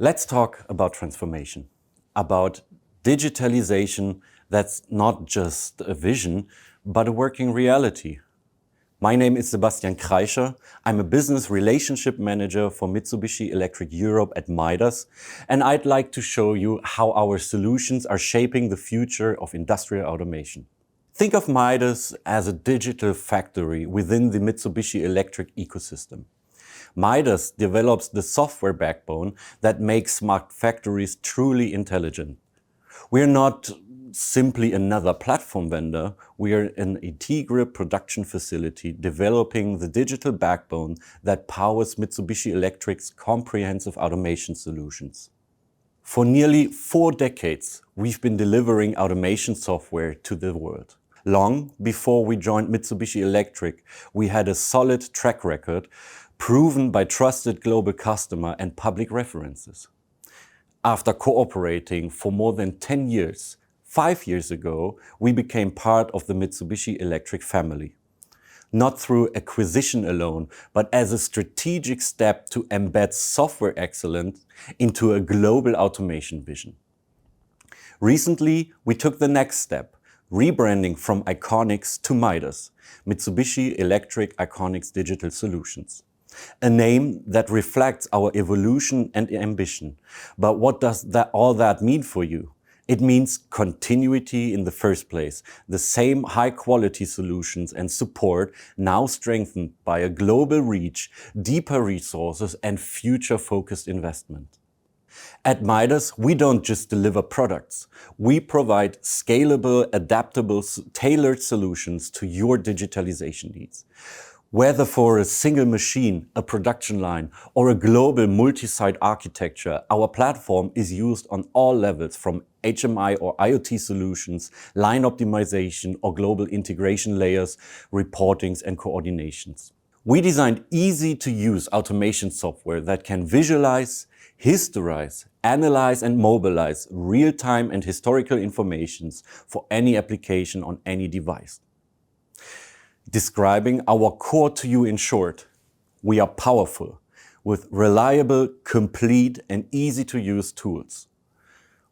Let's talk about transformation, about digitalization that's not just a vision, but a working reality. My name is Sebastian Creischer. I'm a business relationship manager for Mitsubishi Electric Europe at Midas, and I'd like to show you how our solutions are shaping the future of industrial automation. Think of Midas as a digital factory within the Mitsubishi Electric ecosystem. Midas develops the software backbone that makes smart factories truly intelligent. We're not simply another platform vendor, we are an integral production facility developing the digital backbone that powers Mitsubishi Electric's comprehensive automation solutions. For nearly 4 decades, we've been delivering automation software to the world. Long before we joined Mitsubishi Electric, we had a solid track record proven by trusted global customer and public references. After cooperating for more than 10 years, 5 years ago, we became part of the Mitsubishi Electric family. Not through acquisition alone, but as a strategic step to embed software excellence into a global automation vision. Recently, we took the next step, rebranding from Iconics to Midas, Mitsubishi Electric Iconics Digital Solutions. A name that reflects our evolution and ambition. But what does all that mean for you? It means continuity in the first place, the same high-quality solutions and support now strengthened by a global reach, deeper resources and future-focused investment. At Midas, we don't just deliver products. We provide scalable, adaptable, tailored solutions to your digitalization needs. Whether for a single machine, a production line, or a global multi-site architecture, our platform is used on all levels from HMI or IoT solutions, line optimization or global integration layers, reportings and coordinations. We designed easy-to-use automation software that can visualize, historize, analyze and mobilize real-time and historical informations for any application on any device. Describing our core to you in short, we are powerful, with reliable, complete and easy-to-use tools.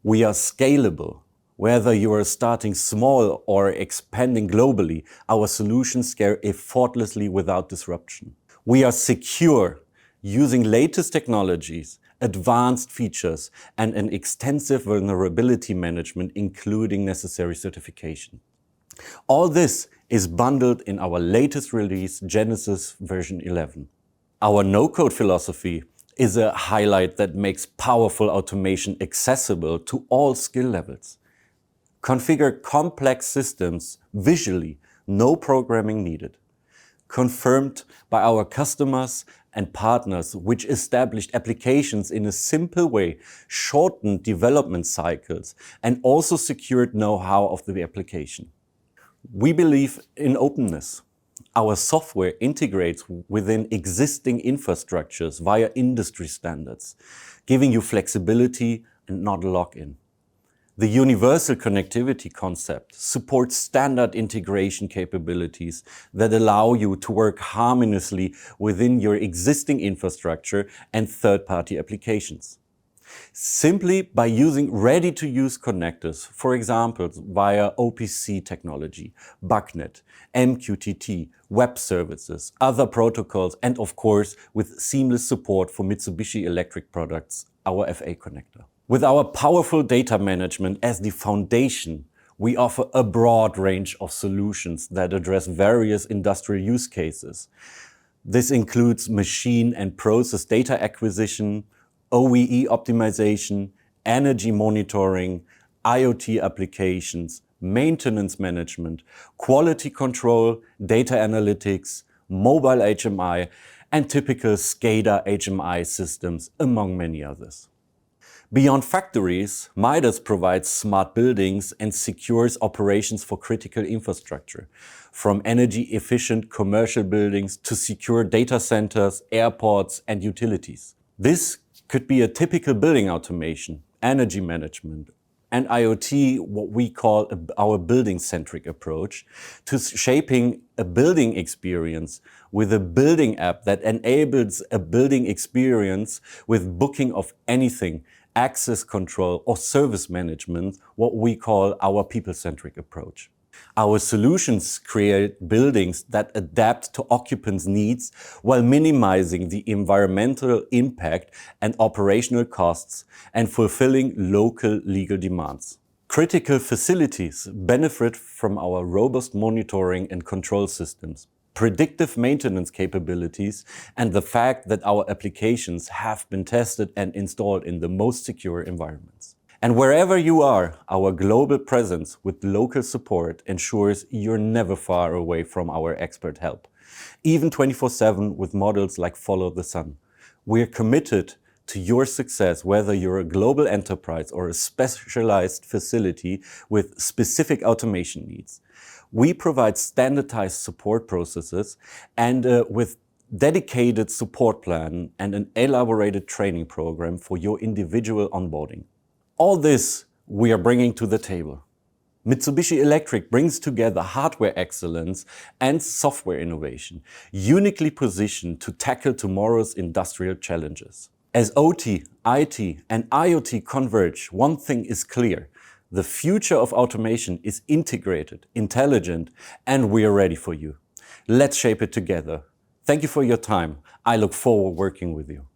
We are scalable. Whether you are starting small or expanding globally, our solutions scale effortlessly without disruption. We are secure, using latest technologies, advanced features and an extensive vulnerability management, including necessary certification. All this is bundled in our latest release, Genesis version 11. Our no-code philosophy is a highlight that makes powerful automation accessible to all skill levels. Configure complex systems visually, no programming needed. Confirmed by our customers and partners, which established applications in a simple way, shortened development cycles, and also secured know-how of the application. We believe in openness. Our software integrates within existing infrastructures via industry standards, giving you flexibility and not a lock-in. The universal connectivity concept supports standard integration capabilities that allow you to work harmoniously within your existing infrastructure and third-party applications. Simply by using ready-to-use connectors, for example via OPC technology, BACnet, MQTT, web services, other protocols and of course with seamless support for Mitsubishi Electric products, our FA connector. With our powerful data management as the foundation, we offer a broad range of solutions that address various industrial use cases. This includes machine and process data acquisition, OEE optimization, energy monitoring, IoT applications, maintenance management, quality control, data analytics, mobile HMI, and typical SCADA HMI systems, among many others. Beyond factories, Midas provides smart buildings and secures operations for critical infrastructure, from energy-efficient commercial buildings to secure data centers, airports, and utilities. This could be a typical building automation, energy management, and IoT, what we call our building-centric approach, to shaping a building experience with a building app that enables a building experience with booking of anything, access control or service management, what we call our people-centric approach. Our solutions create buildings that adapt to occupants' needs while minimizing the environmental impact and operational costs and fulfilling local legal demands. Critical facilities benefit from our robust monitoring and control systems, predictive maintenance capabilities, and the fact that our applications have been tested and installed in the most secure environments. And wherever you are, our global presence with local support ensures you're never far away from our expert help. Even 24/7 with models like Follow the Sun. We're committed to your success, whether you're a global enterprise or a specialized facility with specific automation needs. We provide standardized support processes and with dedicated support plan and an elaborated training program for your individual onboarding. All this we are bringing to the table. Mitsubishi Electric brings together hardware excellence and software innovation, uniquely positioned to tackle tomorrow's industrial challenges. As OT, IT and IoT converge, one thing is clear. The future of automation is integrated, intelligent, and we are ready for you. Let's shape it together. Thank you for your time. I look forward to working with you.